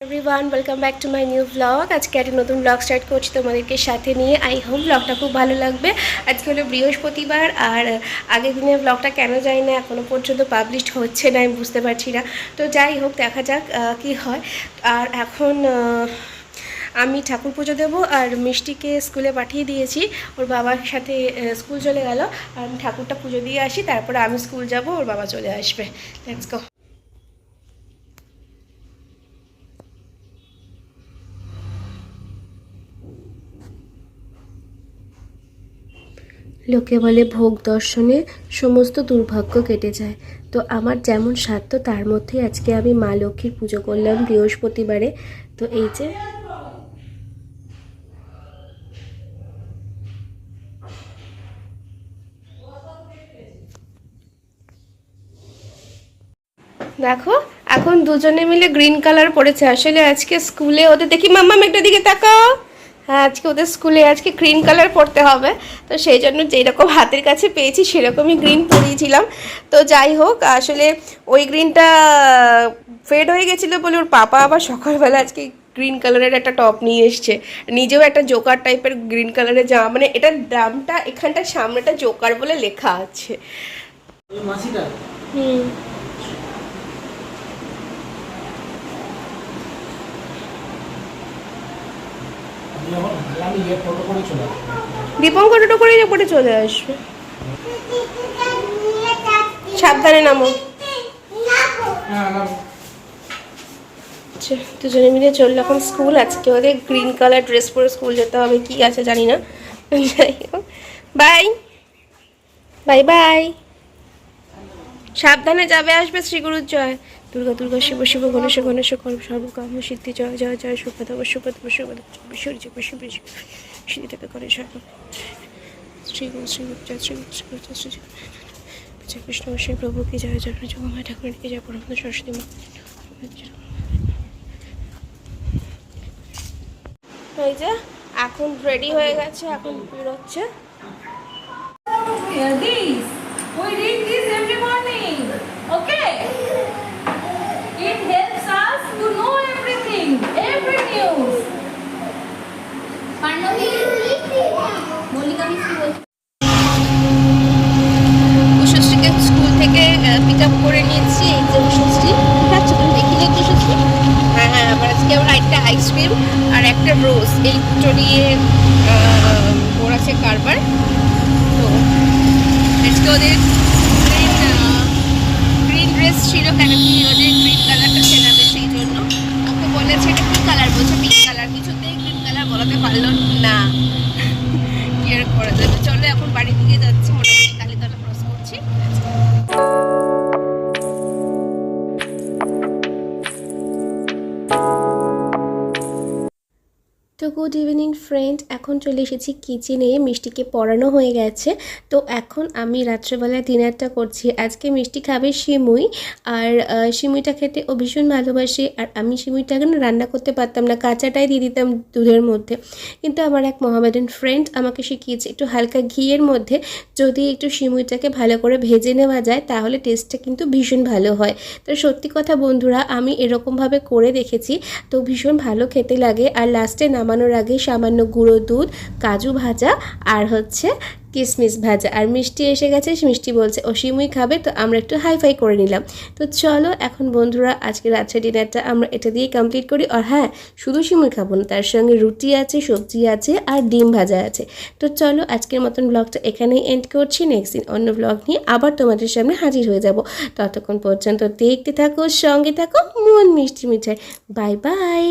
Everyone welcome back to my new blog. আজকে একটা নতুন ব্লগ স্টার্ট করছি তোমাদেরকে সাথে নিয়ে। আই হোপ ব্লগটা খুব ভালো লাগবে। আজকে হলো বৃহস্পতিবার, আর আগের দিনের ব্লগটা কেন যায় না এখনও পর্যন্ত পাবলিশড হচ্ছে না, আমি বুঝতে পারছি না। তো যাই হোক, দেখা যাক কি হয়। আর এখন আমি ঠাকুর পুজো দেবো, আর মিষ্টিকে স্কুলে পাঠিয়ে দিয়েছি, ওর বাবার সাথে স্কুল চলে গেল। আর আমি ঠাকুরটা পুজো দিয়ে আসি, তারপরে আমি স্কুল যাব, ওর বাবা চলে আসবে। Let's go. লোকে বলে ভোগ দর্শনে সমস্ত দুর্ভাগ্য কেটে যায়। তো আমার যেমন সাধ্য তার মধ্যেই আজকে আমি মা লক্ষ্মীর পুজো করলাম বৃহস্পতিবারে। তো এই যে দেখো, এখন দুজনে মিলে গ্রিন কালার পড়েছে। আসলে আজকে স্কুলে ওদের দেখি, মাম্মাম একটা দিকে তাকাও। হ্যাঁ, আজকে ওদের স্কুলে আজকে গ্রিন কালার পরতে হবে। তো সেই জন্য যেরকম হাতের কাছে পেয়েছি সেরকমই গ্রিন পরিয়েছিলাম। তো যাই হোক, আসলে ওই গ্রিনটা ফেড হয়ে গেছিলো বলে ওর পাপা আবার সকালবেলা আজকে গ্রিন কালারের একটা টপ নিয়ে এসছে। নিজেও একটা জোকার টাইপের গ্রিন কালারের জামা, মানে এটার দামটা এখানটা সামনেটা জোকার বলে লেখা আছে। হুম, দীপঙ্কর টোটো করে পরে চলে আসবে। সাবধানে নামো। আচ্ছা, দুজনে মিলে চললো এখন স্কুল। আজকে ওদের গ্রিন কালার ড্রেস পরে স্কুল যেতে হবে, কি আছে জানি না। যাই হোক, বাই বাই বাই। সাবধানে যাবে আসবে। শ্রীগুরুর জয়। দুর্গা দুর্গা শিব শিব গণেশ গণেশ সর্বকাম সিদ্ধি জয় জয় জয় সুপদ সুপদ সুপদ বিশ্বর সিদ্ধি থেকে করে সর্ব শ্রীগুরু শ্রীগুরু জয় শ্রীগুরু শ্রীগুরু জয় শ্রী কৃষ্ণ শ্রী প্রভু কি জয় জয় জগন্নাথ ঠাকুর কি জয় পরমানন্দ সরস্বতী মা। এই যে এখন রেডি হয়ে গেছে, এখন বেরোচ্ছে। We read this every morning, okay? It helps us to know everything, every news. উষশ্রীকে স্কুল থেকে পিক আপ করে নিয়েছি। এই যে উষশ্রী, ঠিক আছে? তুমি দেখিলে উষশ্রী? হ্যাঁ হ্যাঁ, আবার আজকে আবার একটা আইসক্রিম আর একটা রোজ, এই দুটো নিয়ে ওর আছে কারবার। তো আজকে ওদের গ্রিন ড্রেস ছিল, কেন কি ওদের গ্রিন কালারটা চেনাবে, সেই জন্য ওকে বলেছে এটা কি কালার, বলছে পিঙ্ক কালার। কিছুতেই গ্রিন কালার বলাতে পারলো না, কি আর করা যাবে। চলো এখন বাড়ির দিকে যাচ্ছি, মোটামুটি কালীতলা ক্রস করছি। তো গুড ইভিনিং ফ্রেন্ড, এখন চলে এসেছি কিচেনে। মিষ্টিকে পড়ানো হয়ে গেছে। তো এখন আমি রাত্রেবেলা ডিনারটা করছি। আজকে মিষ্টি খাবে সিমুই, আর সিমুইটা খেতে ও ভীষণ ভালোবাসে। আর আমি সিমুইটাকে না রান্না করতে পারতাম না, কাঁচাটাই দিয়ে দিতাম দুধের মধ্যে। কিন্তু আমার এক মোহামেডান ফ্রেন্ড আমাকে শিখিয়েছে একটু হালকা ঘিয়ের মধ্যে যদি একটু সিমুইটাকে ভালো করে ভেজে নেওয়া যায় তাহলে টেস্টটা কিন্তু ভীষণ ভালো হয়। তো সত্যি কথা বন্ধুরা, আমি এরকমভাবে করে দেখেছি, তো ভীষণ ভালো খেতে লাগে। আর লাস্টে নামানোর আগে সামান্য গুঁড়ো দুধ, কাজু ভাজা আর হচ্ছে কিশমিশ ভাজা। আর মিষ্টি এসে গেছে, মিষ্টি বলছে ও সিমুই খাবে, তো আমরা একটু হাইফাই করে নিলাম। তো চলো এখন বন্ধুরা আজকে রাত্রে ডিনারটা আমরা এটা দিয়ে কমপ্লিট করি। আর হ্যাঁ, শুধু সিমুই খাবো না, তার সঙ্গে রুটি আছে, সবজি আছে আর ডিম ভাজা আছে। তো চলো আজকের মতন ব্লগটা এখানেই এন্ড করছি। নেক্সট দিন অন্য ব্লগ নিয়ে আবার তোমাদের সামনে হাজির হয়ে যাব। ততক্ষণ পর্যন্ত দেখতে থাকো, সঙ্গে থাকো, মন মিষ্টি মিঠাই। Bye bye.